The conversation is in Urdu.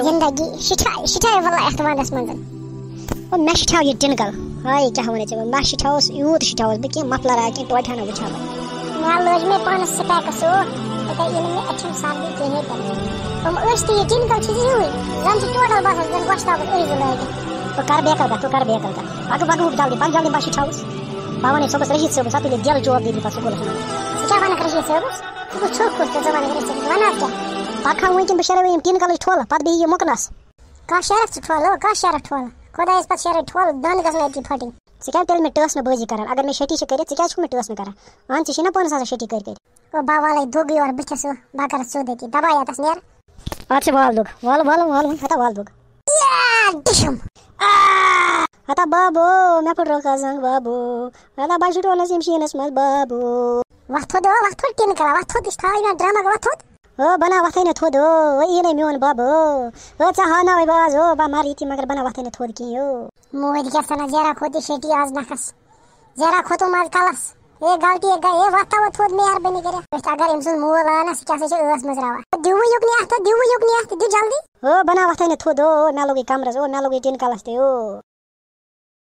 زندگی شٹھاے والله اتھ وندس منٛز مےٚ شِٹھاو یہِ ٹِنکل ہاے کیٛاہ وَنَے ژےٚ مےٚ شِٹھاوُس یوٗت شِٹھاوُس بہٕ کینٛہہ مفلر آ کینٛہہ ٹوٹہِ ہنا وٕچھا مےٚ لٲج مےٚ پانَس سٕپیکٕس تہٕ یہِ نہٕ مےٚ أچھَن سردی کِہیٖنۍ تہِ یِم أچھ تہِ یہِ ٹِنکل چھِ ہیوٗے زَن چھِ ٹوٹل باسان زَن گۄشتابَس أڑۍ زٕ لٲگِتھ بہٕ کَرٕ بیکل کَتھ ژٕ کَر بیکل کَتھ پَکہٕ جلدی بہٕ شِٹھاوُس بہٕ وَنَے صُبحس رشیٖد صٲبَس اَتھ ییٚلہِ دِل جواب دی پَتہٕ سکوٗلَس منٛز ژٕ کیٛاہ وَنَکھ رشیٖد صٲبَس ژٕ گوٚژھ چھُکھ کُس تہٕ ژٕ وَنَکھ رشیٖد صٲبَس وَن حظ کیٛاہ پَکہٕ ہا وٕنۍکٮ۪ن بہٕ شیرے یِم ٹِنکلٕچ ٹھولہٕ پَتہٕ بیٚیہِ یہِ مُکنَس کَہہ شیرَکھ ژٕ ٹھولہٕ کَہہ شیرَکھ ٹھولہٕ خۄدایَس پَتہٕ شیرے ٹھولہٕ دَنٛد گژھن أتی پھٔٹٕنۍ ژٕ کیٛازِ تیٚلہِ مےٚ ٹٲس نہٕ بٲزی کران اگر مےٚ شیٹی چھِ کٔرِتھ ژٕ کیٛازِ چھُکھ مےٚ ٹٲس نہٕ کران اہن ژےٚ چھی نا پانَس آسان شیٹی کٔرِتھ بہٕ والے دُگ یورٕ بٕتھِس بہٕ کَرَس سیوٚد أتی دَباے یَتَس نیرٕ اَدٕ سا وال دُگ وال ہتا وال دُگ ڈِشُم ہتا بابو مےٚ پھٕٹ رۄکھا زنٛگ بابو ہتا بہٕ شِٹھونَس ییٚمہِ شیٖنَس منٛز بابو وَتھ تھوٚد ٹِنکَل وَتھ تھوٚد یہِ چھِ تھاوٕنۍ مےٚ ڈرٛمَک وَتھ تھوٚد بنا وَتھَے نہٕ تھوٚد یی نَے میون بابو ژےٚ ہاوناوَے بہٕ آز بہٕ مَرٕ ییٚتی مگر بنا وَتھَے نہٕ تھوٚد کِہیٖنۍ مودۍ کیٛاہ سَنا زیرا کھوٚت یہِ شیٹی آز نَکھَس زیرا کھوٚتُم آز کَلَس غلطی گٔے وَتھ تھاوَو تھوٚد مہربٲنی کٔرِتھ أسۍ اگر أمۍ سُنٛد مول آو نا سُہ کیٛاہ سا چھِ ٲس مٕژراوان دِوٕ یُکنی اَتھ دِ جلدی بنا وَتھَے نہٕ تھوٚد مےٚ لوٚگُے کَمرَس مےٚ لوٚگُے ٹِنکَلَس تہِ